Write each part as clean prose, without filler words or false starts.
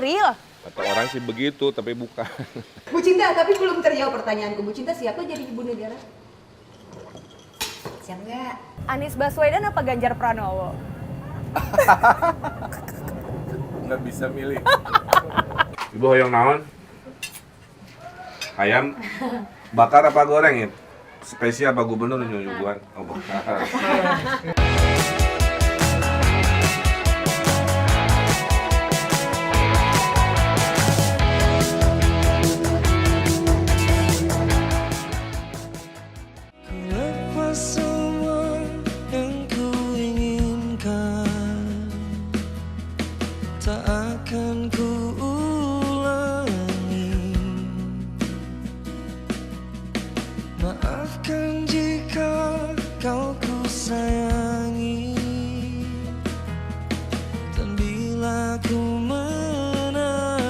real? Kata orang sih begitu, tapi bukan. Bu Cinta, tapi belum terjawab pertanyaanku. Bu Cinta siapa jadi ibu negara? Siap nggak? Anies Baswedan apa Ganjar Pranowo? Nggak bisa milih. Ibu hoyong naon? Ayam bakar apa goreng ya? Spesial apa gubernur nyuguhan? Oh, bakar. Lepas semua yang ku inginkan, tak akan ku ulangi. Maafkan jika kau ku sayangi, dan bila ku menanti,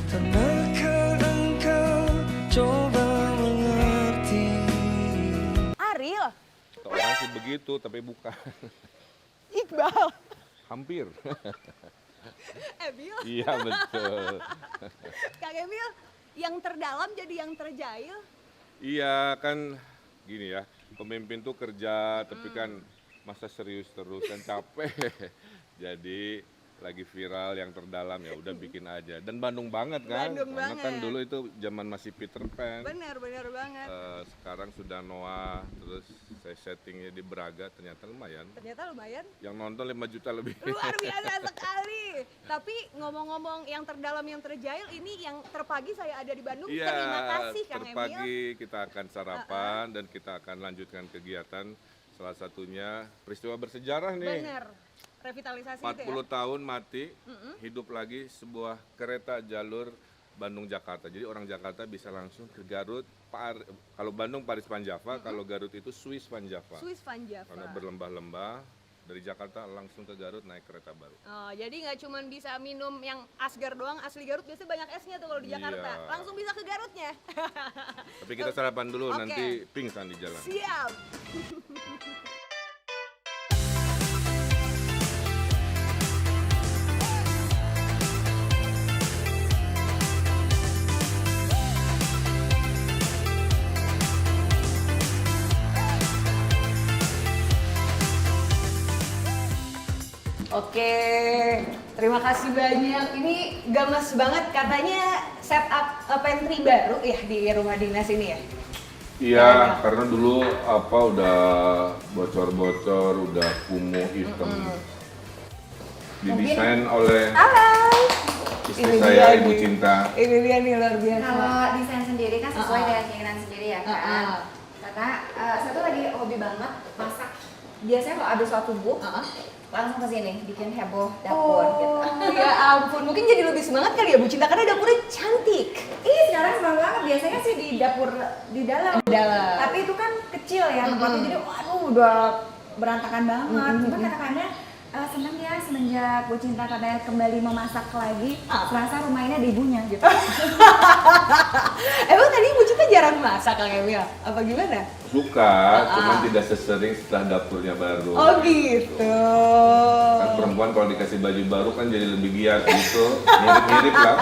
tanahkan engkau coba mengerti. Ariel? Kata orang sih begitu, tapi bukan. Iqbal? Hampir. Emil? Iya betul. Kang Emil, yang terdalam jadi yang terjahil? Iya kan gini ya, pemimpin tuh kerja tapi kan masa serius terus kan capek. Jadi lagi viral yang terdalam ya udah bikin aja. Dan Bandung banget kan? Bandung Karena kan banget. dulu itu zaman masih Peter Pan. Bener banget. Sekarang sudah Noah, terus saya settingnya di Braga, ternyata lumayan. Ternyata lumayan. Yang nonton 5 juta lebih. Luar biasa sekali. Tapi ngomong-ngomong yang terdalam yang terjahil, ini yang terpagi saya ada di Bandung. Iya, Terima kasih Kang Emil. terpagi kita akan sarapan dan kita akan lanjutkan kegiatan. Salah satunya peristiwa bersejarah nih. Bener. Revitalisasi 40 itu ya. tahun mati, hidup lagi sebuah kereta jalur Bandung-Jakarta. Jadi orang Jakarta bisa langsung ke Garut. Kalau Bandung Paris Panjava, kalau Garut itu Swiss Panjava. Swiss Van Java. Karena berlembah-lembah, dari Jakarta langsung ke Garut naik kereta baru. Oh, jadi nggak cuma bisa minum yang asgar doang, asli Garut biasanya banyak esnya tuh kalau di Iya. Jakarta. Langsung bisa ke Garutnya. Tapi kita sarapan dulu, Oke. nanti pingsan di jalan. Siap. Oke, terima kasih banyak. Ini gamas banget, katanya setup pantry baru ya di rumah dinas ini ya? Iya, karena dulu udah bocor-bocor, udah kumuh hitam. Didesain oleh Halo. istri Ini saya, dia Ibu nih. Cinta. Ini dia nih luar biasa. Kalau desain sendiri kan sesuai dengan keinginan sendiri ya kan. Karena saya tuh lagi hobi banget masak. Biasanya kalau ada suatu book, langsung ke sini bikin heboh dapur gitu. Ya ampun, mungkin jadi lebih semangat kali ya Bu Cinta karena dapurnya cantik. Sekarang senang banget. Biasanya sih di dapur di dalam. Tapi itu kan kecil ya tempatnya, jadi waduh udah berantakan banget. Cuma kadang-kadang senang ya semenjak Bu Cinta katanya kembali memasak lagi, serasa rumah ini ada ibunya gitu. Emang tadi Bu Cinta jarang masak Kang Emil? Apa gimana? Suka, cuman tidak sesering setelah dapurnya baru. Oh gitu. Kan perempuan kalau dikasih baju baru kan jadi lebih giat gitu, mirip-mirip lah.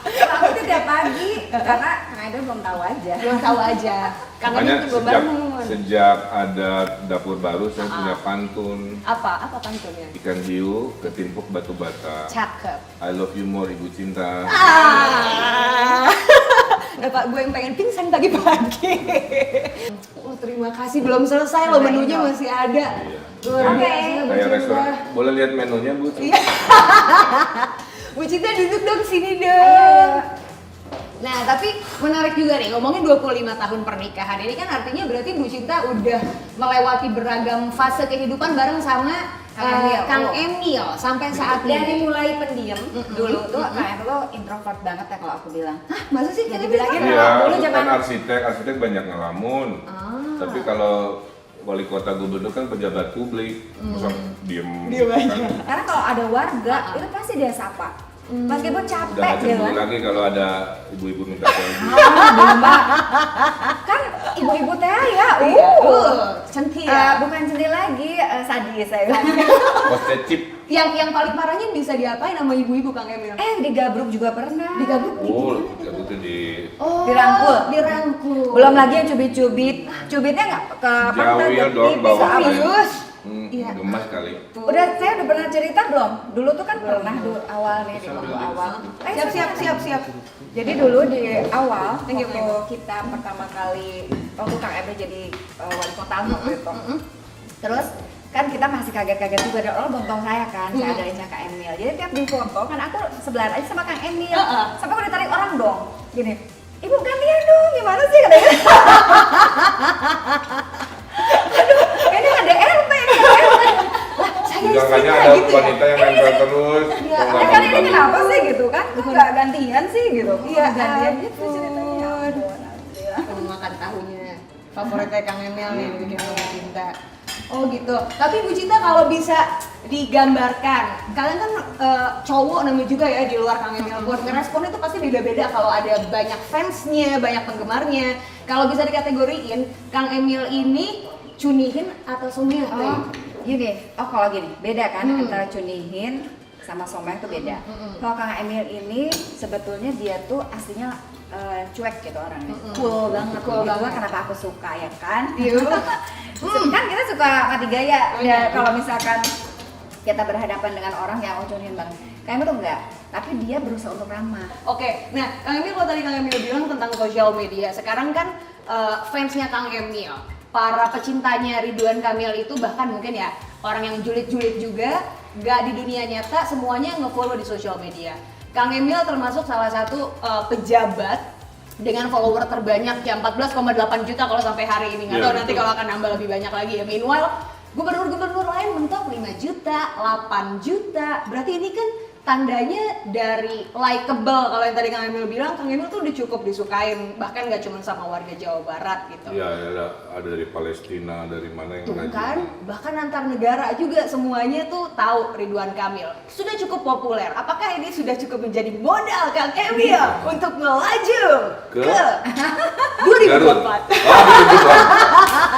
Aku itu tiap pagi karena Kang Edo belum tahu aja. Belum tahu aja. Kang Makanya Emil belum bangun. sejak ada dapur baru saya punya pantun. Apa pantunnya? Ikan hiu ketimpuk batu bata. Cakep. I love you more Ibu Cinta. Nah Pak, gue yang pengen pingsan pagi-pagi. Oh terima kasih, belum selesai loh, menunya masih ada. Iya. Luar biasa Bu Kayak Cinta. restoran. Boleh lihat menunya Bu? Bu Cinta duduk dong sini dong. Nah tapi menarik juga nih, ngomongin 25 tahun pernikahan ini kan artinya berarti Bu Cinta udah melewati beragam fase kehidupan bareng sama Kang Emil sampai saat Dari ini. mulai pendiam dulu tuh Kang Edo tuh introvert banget ya kalau aku bilang. Hah, masa sih Kang Jadi Emil? bilangnya Iya, dulu aku zaman kan arsitek banyak ngelamun. Tapi kalau wali kota gubernur kan pejabat publik, masa diem kan. karena kalau ada warga itu pasti dia sapa. Meskipun Udah capek gak dia cemburu kan. lagi kalau ada ibu-ibu minta selfie. Kan ibu-ibu teh ya, Centil. bukan sendiri lagi, sadis saya. Posted chip. Yang paling parahnya bisa diapain sama ibu-ibu Kang Emil? Digabruk juga pernah. Digabruk Oh, itu di Dirangkul. Dirangkul. Belum lagi yang cubit-cubit. Cubitnya nggak ke jauh ya dong bisa bawa. Serius? Iya. Gemas kali. Saya udah pernah cerita belum? Dulu tuh kan pernah dulu awal nih di waktu awal. Siap. Jadi dulu di awal Thank you, waktu kita pertama kali waktu Kang Emil jadi wali kota waktu itu. Terus kan kita masih kaget-kaget juga ada orang bontong saya kan, saya ada Inca Kang Emil. Jadi tiap di foto kan aku sebelahan aja sama Kang Emil. Sampai aku ditarik orang dong. Gini, "Ibu gantian dong, gimana sih?" katanya. Aduh, ini ada RP, ini ada RP. Lah, saya Jangan-jangan istrinya ada gitu ya. wanita yang nempel terus. Iya, kok nggak Ya kan ini balik-balik. kenapa sih gitu kan? Kok nggak gantian sih gitu? Iya, gantian ampun. gitu ceritanya. Alhamdulillah. Aku makan tahunya favoritnya Kang Emil nih bikin Bu Cinta. Oh gitu. Tapi Bu Cinta kalau bisa digambarkan, kalian kan cowok namanya juga ya di luar Kang Emil pun ngerespon itu pasti beda-beda kalau ada banyak fansnya, banyak penggemarnya. Kalau bisa dikategoriin, Kang Emil ini cunihin atau sumir? Gini, kalau gini, beda kan antara cunihin sama someh itu beda. Kalau Kang Emil ini sebetulnya dia tuh aslinya cuek gitu orangnya. Cool banget. Cool Itulah banget. kenapa aku suka ya kan. Iya. Kan kita suka mati gaya. Ya, kalau misalkan kita berhadapan dengan orang yang cunihin banget. Kang Emil tuh enggak, tapi dia berusaha untuk ramah. Oke, nah Kang Emil kalau tadi Kang Emil bilang tentang sosial media, sekarang kan fansnya Kang Emil, para pecintanya Ridwan Kamil itu bahkan mungkin ya orang yang julid-julid juga, nggak di dunia nyata semuanya nge-follow di sosial media. Kang Emil termasuk salah satu pejabat dengan follower terbanyak ya 14,8 juta kalau sampai hari ini. Nggak Iya, tahu nanti betul. kalau akan nambah lebih banyak lagi ya. Meanwhile, gubernur-gubernur lain mentok 5 juta, 8 juta. Berarti ini kan tandanya dari likable. Kalau yang tadi Kang Emil bilang, Kang Emil tuh udah cukup disukain, bahkan nggak cuma sama warga Jawa Barat gitu. Iya, ada dari Palestina, dari mana yang Tuh rajin. kan, bahkan antar negara juga semuanya tuh tahu Ridwan Kamil. Sudah cukup populer. Apakah ini sudah cukup menjadi modal Kang Emil untuk melaju Ke? ke Garut. 2024? Oh, gitu.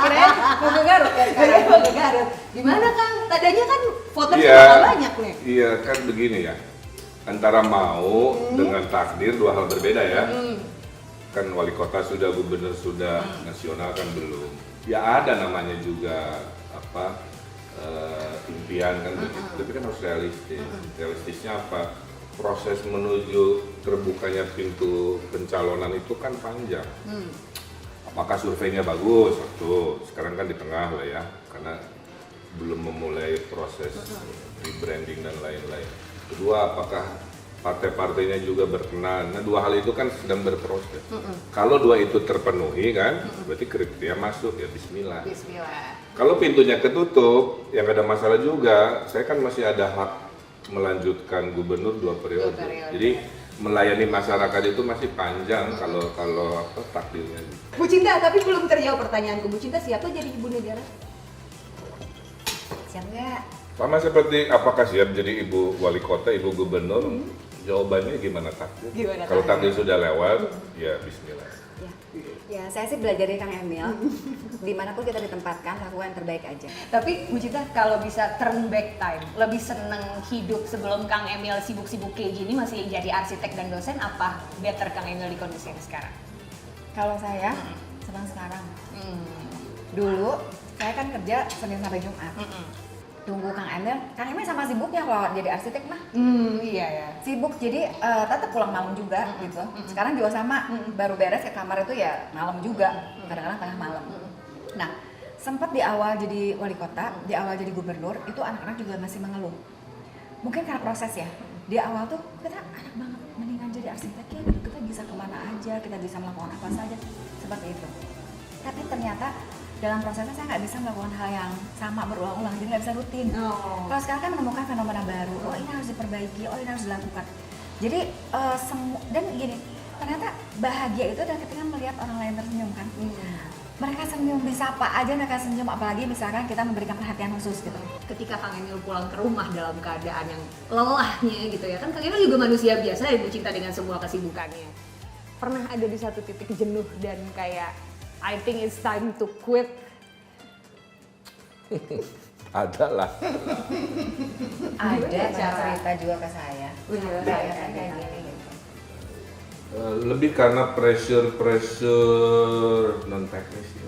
Kirain mau ke Garut ya sekarang. Ke Garut. Gimana Kang? Tadinya kan voter Iya, juga banyak nih. iya kan begini ya. Antara mau dengan takdir dua hal berbeda ya. Kan wali kota sudah, gubernur sudah, nasional kan belum. Ya ada namanya juga apa impian kan begitu. Tapi kan harus realistis. Realistisnya apa? Proses menuju terbukanya pintu pencalonan itu kan panjang. Apakah surveinya bagus? Satu, sekarang kan di tengah lah ya, karena belum memulai proses rebranding dan lain-lain. Kedua, apakah partai-partainya juga berkenan? Nah, dua hal itu kan sedang berproses. Kalau dua itu terpenuhi kan, berarti kriteria masuk ya Bismillah. Bismillah. Kalau pintunya ketutup, yang ada masalah juga, saya kan masih ada hak melanjutkan gubernur 2 periode. 2 periode. Jadi melayani masyarakat itu masih panjang kalau apa takdirnya. Bu Cinta, tapi belum terjawab pertanyaanku. Bu Cinta siapa jadi ibu negara? Siap nggak? Sama seperti apakah siap jadi ibu wali kota, ibu gubernur? Jawabannya gimana takdir? Gimana Kalau takdir? takdir sudah lewat, ya Bismillah. Ya, saya sih belajar dari Kang Emil. Dimanapun kita ditempatkan, lakukan yang terbaik aja. Tapi Bu Cinta kalau bisa turn back time, lebih seneng hidup sebelum Kang Emil sibuk-sibuk kayak gini masih jadi arsitek dan dosen, apa better Kang Emil di kondisi yang sekarang? Kalau saya senang sekarang. Dulu saya kan kerja Senin sampai Jumat. Tunggu Kang Emil sama sibuknya kalau jadi arsitek mah. Iya ya. Sibuk jadi tetap pulang malam juga gitu. Sekarang juga sama, baru beres ke kamar itu ya malam juga, kadang-kadang tengah malam. Nah, sempat di awal jadi wali kota, di awal jadi gubernur, itu anak-anak juga masih mengeluh. Mungkin karena proses ya. Di awal tuh kita anak banget, mendingan jadi arsitek ya, gitu. Kita bisa kemana aja, kita bisa melakukan apa saja, seperti itu. Tapi ternyata dalam prosesnya saya nggak bisa melakukan hal yang sama berulang-ulang, jadi nggak bisa rutin. Kalau sekarang kan menemukan fenomena baru, oh ini harus diperbaiki, oh ini harus dilakukan. Jadi dan gini, ternyata bahagia itu adalah ketika melihat orang lain tersenyum kan. Mereka senyum, disapa aja mereka senyum, apalagi misalkan kita memberikan perhatian khusus gitu. Ketika Kang Emil pulang ke rumah dalam keadaan yang lelahnya gitu ya, kan Kang Emil juga manusia biasa ya Bu Cinta dengan semua kesibukannya. Pernah ada di satu titik jenuh dan kayak I think it's time to quit. Ada lah. Ada cerita juga ke saya. Kayak gini gitu. Lebih karena pressure non teknis ya.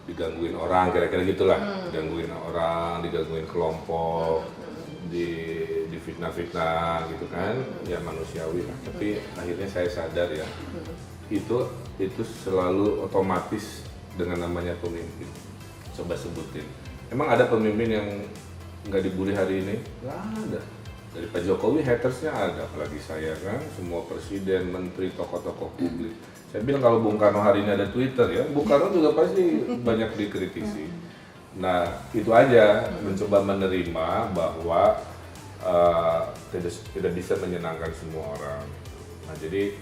Digangguin orang kira-kira gitulah, digangguin orang, digangguin kelompok, di fitnah-fitnah gitu kan, ya manusiawi lah. Tapi akhirnya saya sadar ya, itu selalu otomatis dengan namanya pemimpin. Coba sebutin, emang ada pemimpin yang nggak dibully hari ini? Nggak ada. Dari Pak Jokowi hatersnya ada, apalagi saya kan, semua presiden, menteri, tokoh-tokoh publik. Saya bilang kalau Bung Karno hari ini ada Twitter ya, Bung Karno juga pasti banyak dikritisi. Nah itu aja, mencoba menerima bahwa tidak bisa menyenangkan semua orang. Nah jadi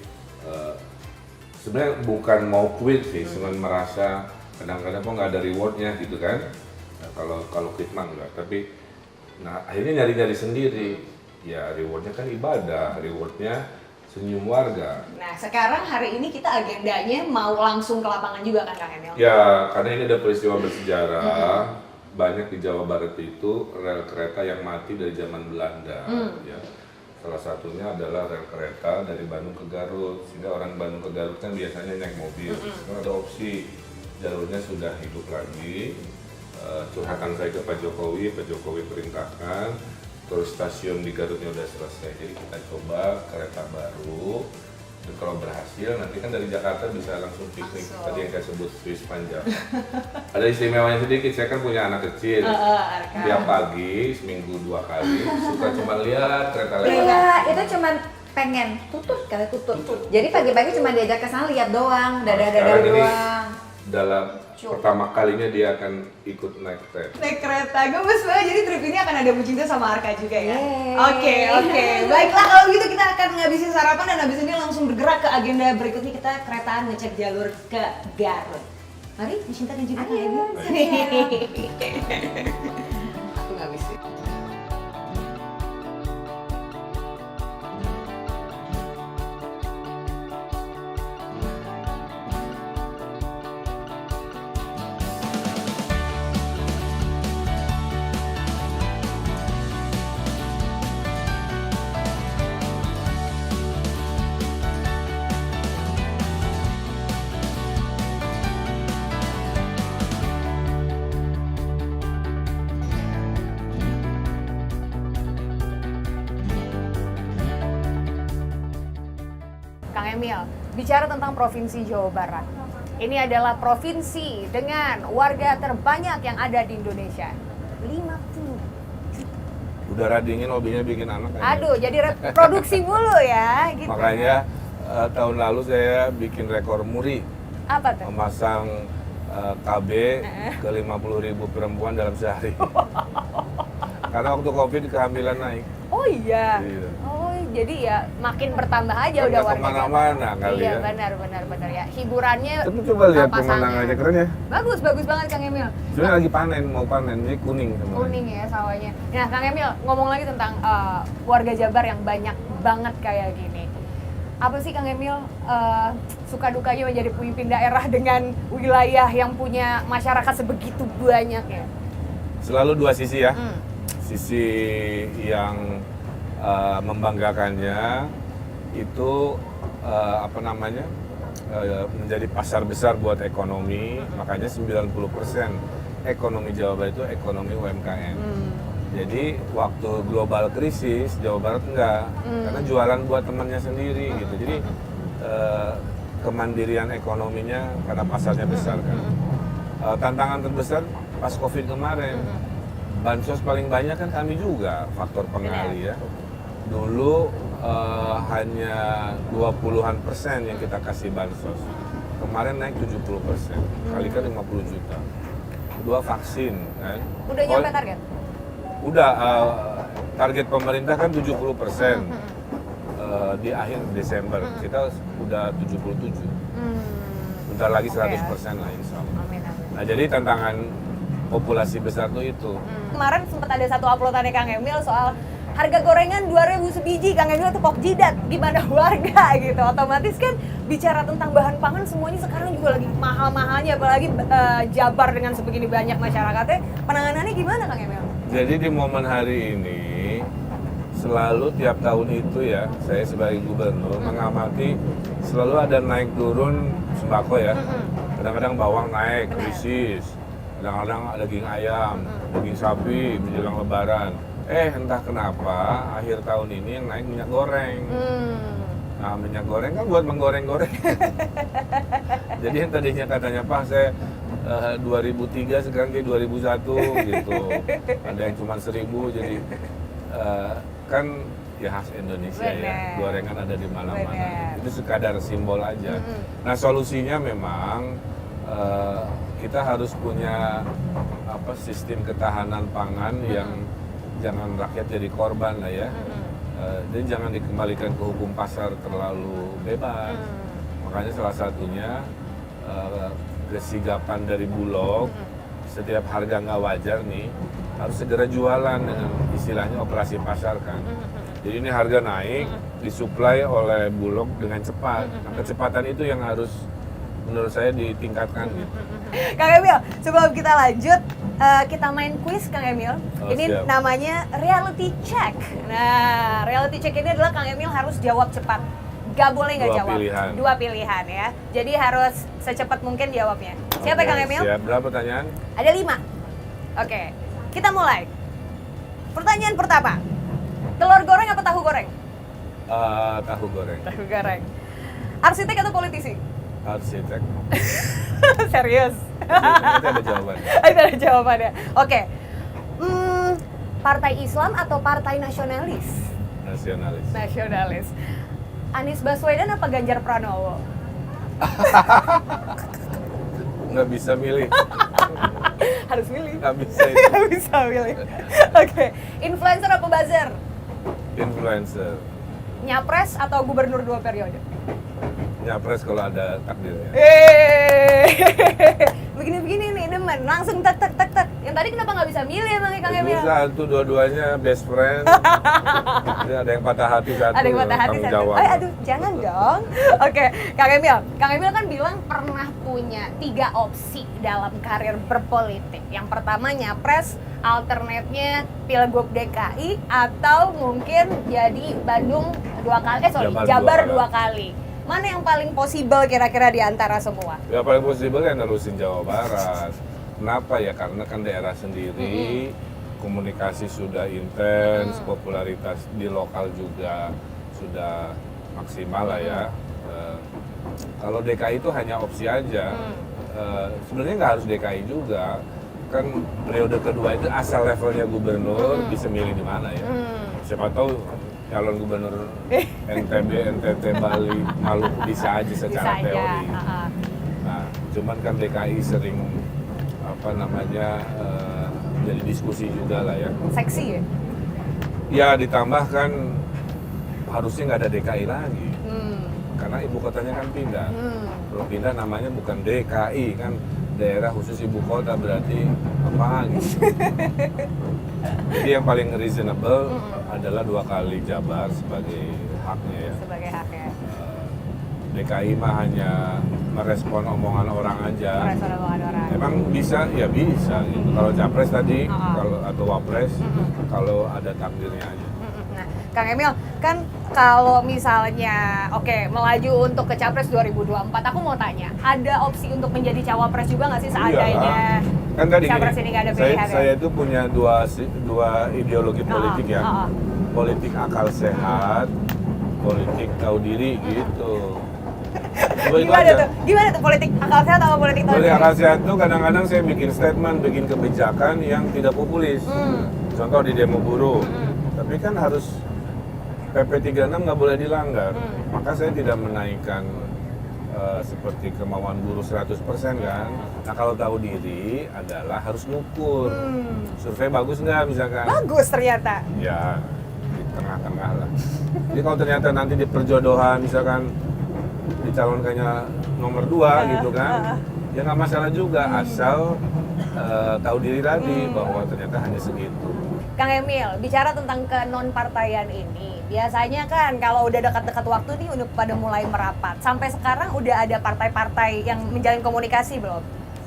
sebenarnya bukan mau quit sih, cuman merasa kadang-kadang kok nggak ada rewardnya gitu kan. Nah, kalau quit mah enggak, tapi nah akhirnya nyari-nyari sendiri. Ya rewardnya kan ibadah, rewardnya senyum warga. Nah sekarang hari ini kita agendanya mau langsung ke lapangan juga kan Kang Emil? Ya karena ini ada peristiwa bersejarah. Banyak di Jawa Barat itu rel kereta yang mati dari zaman Belanda. Ya. Salah satunya adalah rel kereta dari Bandung ke Garut. Sehingga orang Bandung ke Garut kan biasanya naik mobil. Sekarang ada opsi jalurnya sudah hidup lagi. Curhatan saya ke Pak Jokowi perintahkan. Terus stasiun di Garutnya udah selesai, jadi kita coba kereta baru. Dan kalau berhasil, nanti kan dari Jakarta bisa langsung piknik. Tadi yang saya sebut Swiss panjang. Ada istimewanya sedikit, saya kan punya anak kecil. Tiap pagi, seminggu 2 kali, suka cuma lihat kereta lewat. Iya, itu cuman pengen tutut. Jadi pagi-pagi cuma diajak ke sana lihat doang, dada-dada Sekarang ini doang. dalam pertama kalinya dia akan ikut naik kereta. Naik kereta, gemes banget. Jadi trip ini akan ada Bu Cinta sama Arka juga ya? Yeay. Oke. Baiklah kalau gitu kita akan ngabisin sarapan dan habis ini langsung bergerak ke agenda berikutnya. Kita keretaan ngecek jalur ke Garut. Mari Bu Cinta dan juga Kang Emil. Aku ngabisin. Kang Emil, bicara tentang Provinsi Jawa Barat. Ini adalah provinsi dengan warga terbanyak yang ada di Indonesia. 50. Udara dingin, hobinya bikin anak. Aduh, jadi reproduksi mulu ya gitu. Makanya tahun lalu saya bikin rekor muri. Apa tuh? Memasang KB ke 50.000 perempuan dalam sehari. Karena waktu Covid kehamilan naik. Oh iya. Iya. Oh, jadi ya makin bertambah aja Kan udah nggak warga. kemana-mana kali Iya, ya. benar ya. Hiburannya Tapi coba lihat pasangan. pemandangannya, keren ya. Bagus banget Kang Emil. Sebenarnya lagi panen, mau panen, ini kuning sebenarnya. Kuning ya sawahnya. Nah, Kang Emil ngomong lagi tentang warga Jabar yang banyak banget kayak gini. Apa sih Kang Emil suka dukanya menjadi pemimpin daerah dengan wilayah yang punya masyarakat sebegitu banyaknya? Selalu dua sisi ya. Sisi yang membanggakannya itu menjadi pasar besar buat ekonomi, makanya 90% ekonomi Jawa Barat itu ekonomi UMKM. Jadi waktu global krisis Jawa Barat enggak, karena jualan buat temannya sendiri gitu. Jadi kemandirian ekonominya karena pasarnya besar kan. Tantangan terbesar pas Covid kemarin, bansos paling banyak kan kami juga, faktor pengali ya. Dulu hanya 20-an% yang kita kasih bansos. Kemarin naik 70%, kalikan 50 juta. Kedua vaksin kan. Udah nyampe target? Udah, target pemerintah kan 70%. Di akhir Desember, kita udah 77. Bentar lagi 100% lah insya Allah. Amin. Nah jadi tantangan populasi besar tuh itu. Kemarin sempat ada satu uploadannya Kang Emil soal harga gorengan 2.000 sebiji, Kang Emil tepok jidat, gimana warga gitu. Otomatis kan bicara tentang bahan pangan semuanya sekarang juga lagi mahal-mahalnya, apalagi Jabar dengan sebegini banyak masyarakatnya. Penanganannya gimana Kang Emil? Jadi di momen hari ini selalu tiap tahun itu ya, saya sebagai gubernur mengamati selalu ada naik turun sembako ya. Kadang-kadang bawang naik, krisis. Kadang-kadang daging ayam, daging sapi menjelang lebaran. Entah kenapa akhir tahun ini yang naik minyak goreng. Nah, minyak goreng kan buat menggoreng-goreng. Jadi yang tadinya katanya Pak saya 2003 sekarang kayak 2001 gitu. Ada yang cuma 1000 jadi kan ya khas Indonesia ya. Gorengan ada di mana-mana. Itu sekadar simbol aja. Nah, solusinya memang kita harus punya sistem ketahanan pangan yang jangan rakyat jadi korban lah ya. Jadi jangan dikembalikan ke hukum pasar terlalu bebas. Makanya salah satunya kesigapan dari Bulog, setiap harga nggak wajar nih harus segera jualan dengan istilahnya operasi pasar kan. Jadi ini harga naik, disuplai oleh Bulog dengan cepat. Nah, kecepatan itu yang harus menurut saya ditingkatkan gitu. Kang Emil, sebelum kita lanjut, kita main quiz Kang Emil. Ini siap. namanya reality check. Nah, reality check ini adalah Kang Emil harus jawab cepat. Gak boleh nggak jawab. Dua pilihan ya. Jadi harus secepat mungkin jawabnya. Siap ya Kang Emil? Siap. Berapa pertanyaan? Ada 5. Oke, kita mulai. Pertanyaan pertama. Telur goreng apa tahu goreng? Tahu goreng. Tahu goreng. Arsitek atau politisi? Arsitek. Serius? Nanti ada jawabannya. Itu ada jawabannya. Oke. Partai Islam atau partai nasionalis? Nasionalis. Nasionalis. Anies Baswedan apa Ganjar Pranowo? Nggak bisa milih. Harus milih. Nggak bisa itu. Nggak bisa milih. Oke. Influencer apa buzzer? Influencer. Nyapres atau gubernur 2 periode? Nyapres kalau ada takdirnya. Begini-begini nih demen, langsung tak. Yang tadi kenapa nggak bisa milih emang Kang Emil? Bisa, itu dua-duanya best friend. Jadi ada yang patah hati satu. Ada yang patah hati tanggung satu. jawab. Aduh, jangan dong. Oke, Kang Emil. Kang Emil kan bilang pernah punya 3 opsi dalam karir berpolitik. Yang pertama nyapres, alternate-nya Pilgub DKI, atau mungkin jadi Bandung 2 kali, Jabar 2 kali. Mana yang paling possible kira-kira di antara semua? Ya paling possible kan nerusin Jawa Barat. Kenapa ya? Karena kan daerah sendiri, komunikasi sudah intens, popularitas di lokal juga sudah maksimal lah ya. Kalau DKI itu hanya opsi aja. Sebenarnya nggak harus DKI juga. Kan periode kedua itu asal levelnya gubernur bisa milih di mana ya. Siapa tahu calon gubernur NTB, NTT, Bali, Maluku bisa aja secara teori. Nah, cuman kan DKI sering jadi diskusi juga lah ya. Seksi ya? Ya ditambah kan harusnya nggak ada DKI lagi, karena ibu kotanya kan pindah. Kalau pindah namanya bukan DKI kan, daerah khusus ibu kota berarti apa gitu. Jadi yang paling reasonable adalah 2 kali Jabar sebagai haknya ya. Sebagai haknya. DKI mah hanya merespon omongan orang aja. Merespon omongan orang. Emang bisa, ya bisa gitu. Kalau capres tadi, kalau atau wapres, kalau ada takdirnya aja. Nah, Kang Emil, kan kalau misalnya melaju untuk ke Capres 2024, aku mau tanya, ada opsi untuk menjadi cawapres juga nggak sih seandainya kan tadi Capres gini, ini nggak ada pilihan? saya itu punya dua ideologi politik ya. Politik akal sehat, politik tahu diri gitu. Gimana tuh politik akal sehat sama politik tahu diri? Politik akal sehat tuh kadang-kadang saya bikin statement, bikin kebijakan yang tidak populis. Contoh di demo buruh. Tapi kan harus PP 36 nggak boleh dilanggar. Maka saya tidak menaikkan seperti kemauan buruh 100% kan. Nah kalau tahu diri adalah harus ngukur. Survei bagus nggak misalkan? Bagus ternyata. Ya di tengah-tengah lah. Jadi kalau ternyata nanti di perjodohan misalkan dicalonkannya nomor 2 gitu kan, ya nggak masalah juga asal tahu diri tadi bahwa ternyata hanya segitu. Kang Emil, bicara tentang kenonpartaian ini, biasanya kan kalau udah dekat-dekat waktu nih udah pada mulai merapat. Sampai sekarang udah ada partai-partai yang menjalin komunikasi belum?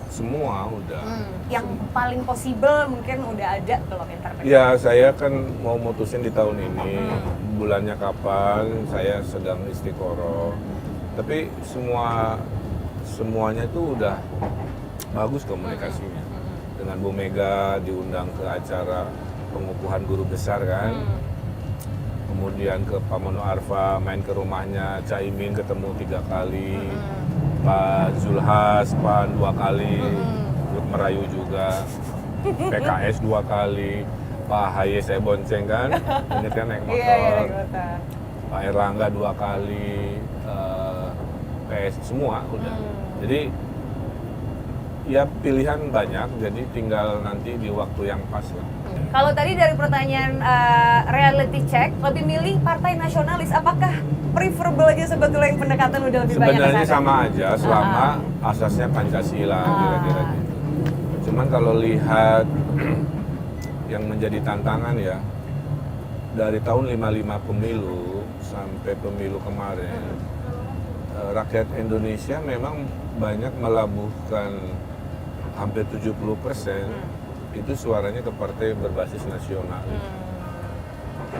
Semua udah. Yang paling possible mungkin udah ada belum intervensi? Ya, saya kan mau mutusin di tahun ini, bulannya kapan, saya sedang istiqoroh. Tapi semuanya itu udah bagus komunikasinya. Dengan Bu Mega diundang ke acara pengukuhan guru besar kan. Kemudian ke Pak Mono Arfa, main ke rumahnya, Caimin ketemu 3 kali. Pak Zulhas, Pan 2 kali, Merayu juga, PKS 2 kali, Pak Haye saya bonceng kan, ini kan naik motor, Iya, Pak Erlangga 2 kali, PS semua udah. Jadi ya pilihan banyak, jadi tinggal nanti di waktu yang pas lah. Kalau tadi dari pertanyaan reality check, lebih milih partai nasionalis, apakah preferable aja sebetulnya yang pendekatan udah lebih banyak ke Sebenarnya sana? sama aja, selama asasnya Pancasila, kira-kira gitu. Cuman kalau lihat yang menjadi tantangan ya, dari tahun 55 pemilu sampai pemilu kemarin, rakyat Indonesia memang banyak melabuhkan hampir 70% itu suaranya ke partai berbasis nasional.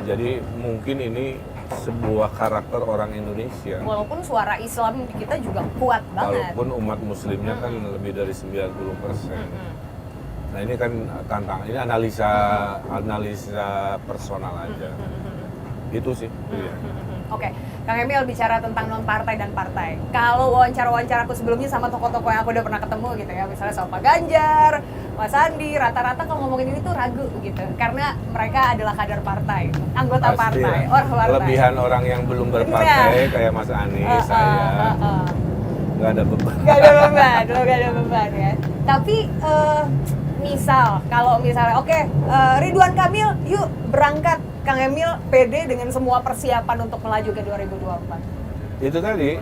Jadi mungkin ini sebuah karakter orang Indonesia. Walaupun suara Islam di kita juga kuat banget. Walaupun umat muslimnya kan lebih dari 90%. Nah ini kan tantangan, ini analisa personal aja. Itu sih. Oke, Kang Emil bicara tentang non partai dan partai. Kalau wawancara-wawancara aku sebelumnya sama tokoh-tokoh yang aku udah pernah ketemu gitu ya, misalnya sama Pak Ganjar, Mas Sandi, rata-rata kalau ngomongin ini tuh ragu gitu, karena mereka adalah kader partai, anggota Pasti partai, ya. orang partai. Kelebihan orang yang belum berpartai kayak Mas Anies, saya nggak ada beban. Gak ada beban, lo gak ada beban ya. Tapi misal, kalau misalnya, oke, Ridwan Kamil, yuk berangkat. Kang Emil pede dengan semua persiapan untuk melaju ke 2024. Itu tadi,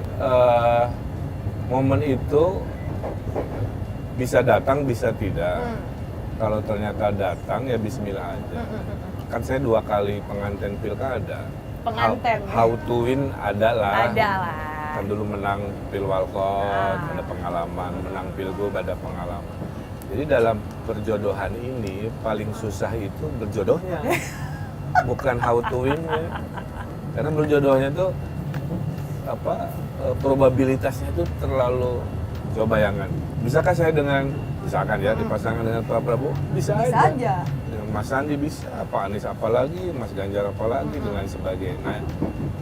momen itu bisa datang, bisa tidak. Kalau ternyata datang, ya bismillah aja. Kan saya 2 kali pengantin pilkada. Pengantin, How to win adalah. Adalah. Kan dulu menang pilwalkot, ada pengalaman, menang pilgub ada pengalaman. Jadi dalam perjodohan ini paling susah itu berjodohnya, bukan how to win-nya. Karena berjodohnya tuh probabilitasnya itu terlalu, coba bayangkan. Bisakah saya misalkan ya dipasangkan dengan Pak Prabowo? Bisa aja. Dengan Mas Sandi bisa, Pak Anies apalagi, Mas Ganjar apalagi, dengan sebagainya. Nah,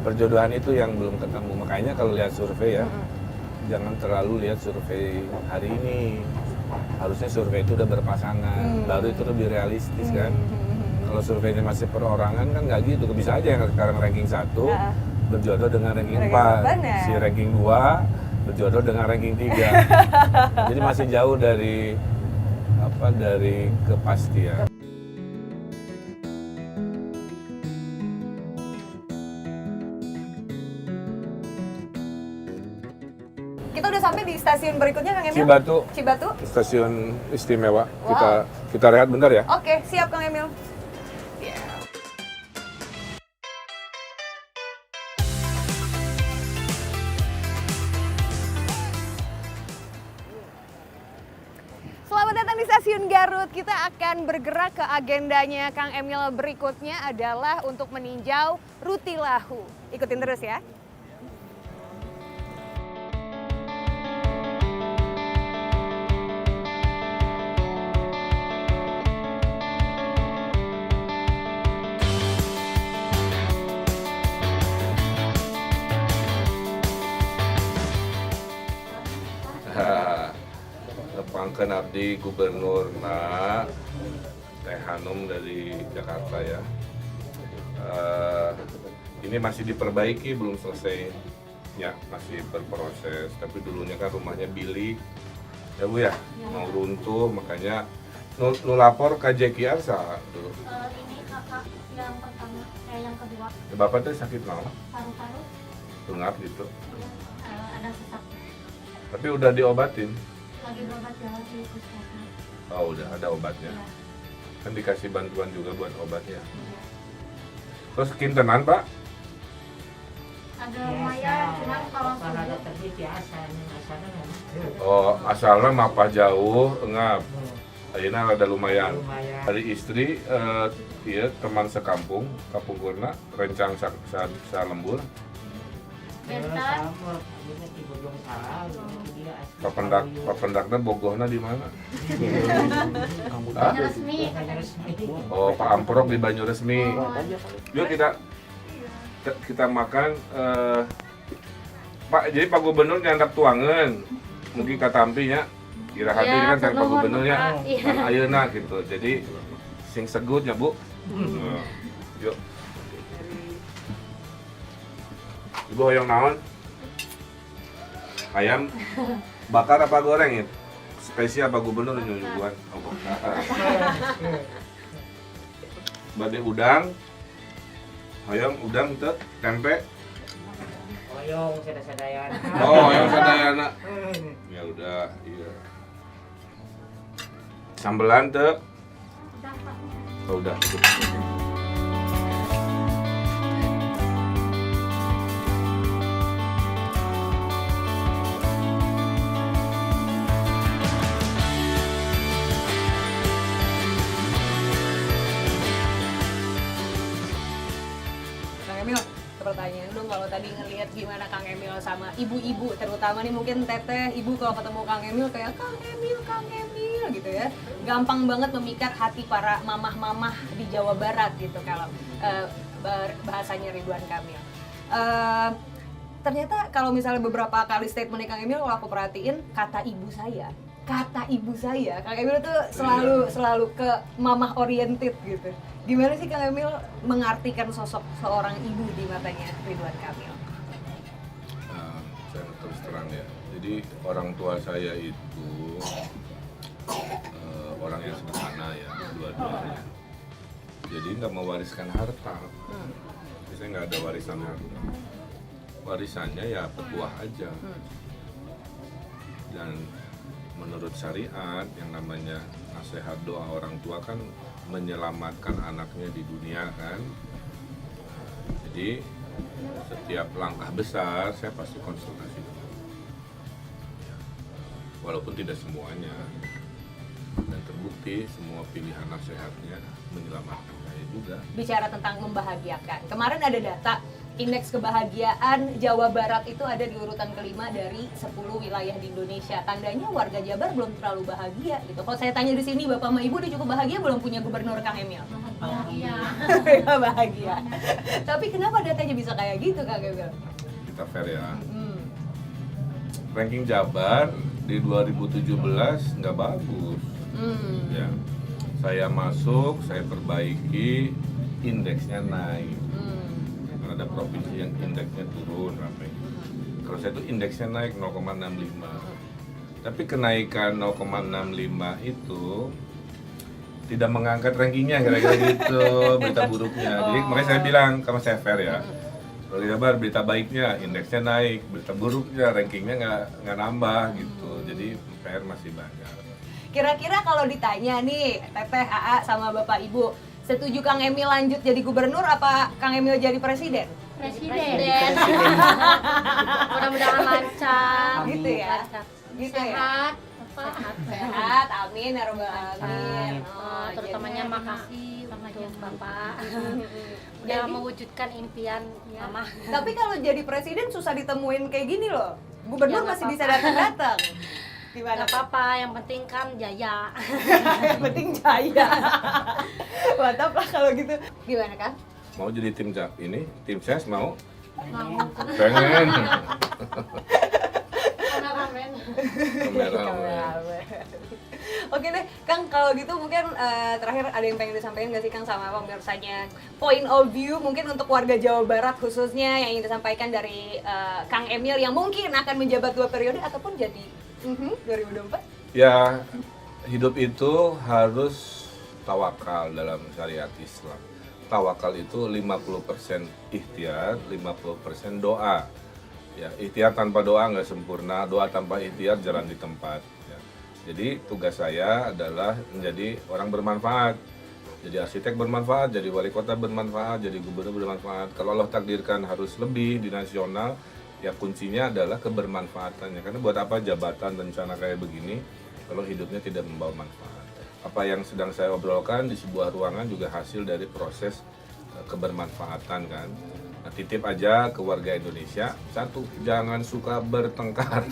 perjodohan itu yang belum ketemu. Makanya kalau lihat survei ya, jangan terlalu lihat survei hari ini. Harusnya survei itu udah berpasangan, baru itu lebih realistis kan. Kalau surveinya masih perorangan kan nggak gitu. Bisa aja yang sekarang ranking 1 berjodoh dengan ranking 4, si ranking 2 berjodoh dengan ranking 3. Jadi masih jauh dari kepastian. Kita udah sampai di stasiun berikutnya, Kang Emil. Cibatu. Stasiun istimewa. Wow. Kita rehat bentar ya. Oke, siap Kang Emil. Selamat datang di Stasiun Garut. Kita akan bergerak ke agendanya Kang Emil berikutnya adalah untuk meninjau Rutilahu. Ikutin terus ya. Pangken abdi gubernur Teh Hanum dari Jakarta ya. Ini masih diperbaiki, belum selesai ya, masih berproses. Tapi dulunya kan rumahnya bilik ya Bu ya, mau runtuh, makanya nu lapor KJKR sah dulu. Ini kakak yang pertama, yang kedua Bapak tuh sakit naon? paru-paru Tengap gitu. ada sesak, Tapi udah diobatin. lagi berobat ya di puskesmas. Oh udah ada obatnya. Kan dikasih bantuan juga buat obatnya. Terus kintenan Pak? Ada lumayan, cuman kalau olahraga subuh tadi biasa, ini asalnya Oh, asalnya mapah jauh, engap. Ayeuna ada lumayan. lumayan. Dari istri, iya teman sekampung, kapungkurna, rencang sa lembur. Bentar. Sama, akhirnya di Bojong Salah, dia asli Papendak, Palu. papendakna bogohna di mana? hanya resmi Hanya resmi. Oh, Pak Amprok di Banyuresmi. Yuk kita makan. Pak, jadi Pak Gubernur nyandak tuangan, mungkin katampi nya. Kira hadir Iya, kan kan Pak penuhun, Gubernurnya, Pak. Iya. kan ayeuna gitu. Jadi sing segutnya Bu. Nah, yuk. Ibu hoyong naon? Ayam bakar apa goreng ya? Spesial Pak Gubernur nyuguhan. Oh, bakar. Bade udang. Hoyong udang teu tempe. Oyong, sada-sadayan. Oh, yang sadayana. Ya udah, iya. Sambelan teu? udah Pak. Oh, udah. Kang Emil, pertanyaan dong kalau tadi ngelihat gimana Kang Emil sama ibu-ibu, terutama nih mungkin teteh, ibu kalau ketemu Kang Emil kayak Kang Emil gitu ya. Gampang banget memikat hati para mamah-mamah di Jawa Barat gitu kalau bahasanya Ridwan Kamil. Ternyata kalau misalnya beberapa kali statement Kang Emil kalau aku perhatiin kata ibu saya, Kang Emil tuh selalu ke mamah oriented gitu. Gimana sih Kang Emil mengartikan sosok seorang ibu di matanya Ridwan Kamil? Saya terus terang ya. Jadi orang tua saya itu orang yang sederhana ya, dua-duanya. Jadi nggak mewariskan harta. Jadi saya nggak ada warisan harta. Warisannya ya petuah aja. Dan menurut syariat yang namanya nasihat doa orang tua kan menyelamatkan anaknya di dunia kan. Jadi setiap langkah besar saya pasti konsultasi dulu. Walaupun tidak semuanya. Dan terbukti semua pilihan nasihatnya menyelamatkan saya juga. Bicara tentang membahagiakan. Kemarin ada data indeks kebahagiaan Jawa Barat itu ada di urutan kelima dari 10 wilayah di Indonesia. Tandanya warga Jabar belum terlalu bahagia gitu. Kalau saya tanya di sini Bapak sama Ibu udah cukup bahagia belum punya gubernur Kang Emil? Bahagia. Bahagia. Tapi kenapa datanya bisa kayak gitu Kang Emil? Kita fair ya. Ranking Jabar di 2017 nggak bagus. Ya. Saya masuk, saya perbaiki, indeksnya naik. Ada provinsi yang indeksnya turun sampai. Kalau saya itu indeksnya naik 0,65. Tapi kenaikan 0,65 itu tidak mengangkat rankingnya kira-kira gitu berita buruknya. Jadi makanya saya bilang karena saya fair ya. Kalau Jabar berita baiknya indeksnya naik, berita buruknya rankingnya nggak nambah gitu. Jadi PR masih banyak. Kira-kira kalau ditanya nih Teteh, AA sama Bapak Ibu, setuju Kang Emil lanjut jadi gubernur apa Kang Emil jadi presiden? Presiden. Mudah-mudahan lancar. Gitu ya? Lancar. Gitu ya? Sehat. Apa? Sehat, amin ya rabbal alamin. Terutamanya jadi- makasih sama Bapak. Udah mewujudkan impian Mama. Tapi kalau jadi presiden susah ditemuin kayak gini loh. Gubernur Ya, nggak masih bisa apa-apa. datang-datang. Gimana? Gak apa-apa, yang penting kan jaya. Yang penting jaya. Mantap lah kalau gitu. Gimana kan? Mau jadi tim ses mau? Mau. Pengen. Kameramen. Kameramen. Oke deh, Kang, kalau gitu mungkin terakhir ada yang pengen disampaikan nggak sih Kang sama pemirsanya? Point of view mungkin untuk warga Jawa Barat khususnya yang ingin disampaikan dari Kang Emil yang mungkin akan menjabat 2 periode ataupun jadi 2024? Ya, hidup itu harus tawakal dalam syariat Islam. Tawakal itu 50% ikhtiar, 50% doa. Ya, ikhtiar tanpa doa nggak sempurna, doa tanpa ikhtiar jalan di tempat. Ya. Jadi tugas saya adalah menjadi orang bermanfaat. Jadi arsitek bermanfaat, jadi wali kota bermanfaat, jadi gubernur bermanfaat. Kalau Allah takdirkan harus lebih di nasional, ya kuncinya adalah kebermanfaatannya. Karena buat apa jabatan rencana kayak begini kalau hidupnya tidak membawa manfaat. Apa yang sedang saya obrolkan di sebuah ruangan juga hasil dari proses kebermanfaatan kan. Nah, titip aja ke warga Indonesia, satu, jangan suka bertengkar.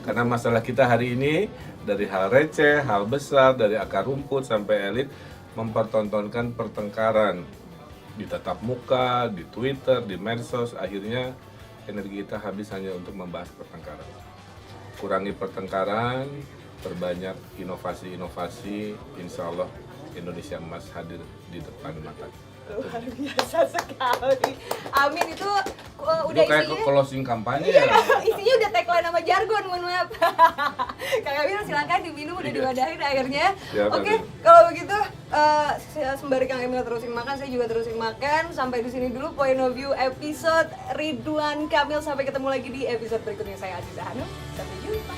Karena masalah kita hari ini dari hal receh, hal besar, dari akar rumput sampai elit mempertontonkan pertengkaran di tatap muka, di Twitter, di medsos, akhirnya energi kita habis hanya untuk membahas pertengkaran. Kurangi pertengkaran, perbanyak inovasi-inovasi, insya Allah Indonesia emas hadir di depan mata. Luar biasa sekali. Amin itu udah Itu kayak isinya. closing kampanye Iya, ya. isinya udah tagline sama jargon, mohon maaf. Kak Kamil silakan diminum, udah diwadahin akhirnya. Siap, Oke, Amin. kalau begitu sembari Kang Emil terusin makan, saya juga terusin makan. Sampai di sini dulu Point of View episode Ridwan Kamil. Sampai ketemu lagi di episode berikutnya. Saya Aziza Hanum. Sampai jumpa.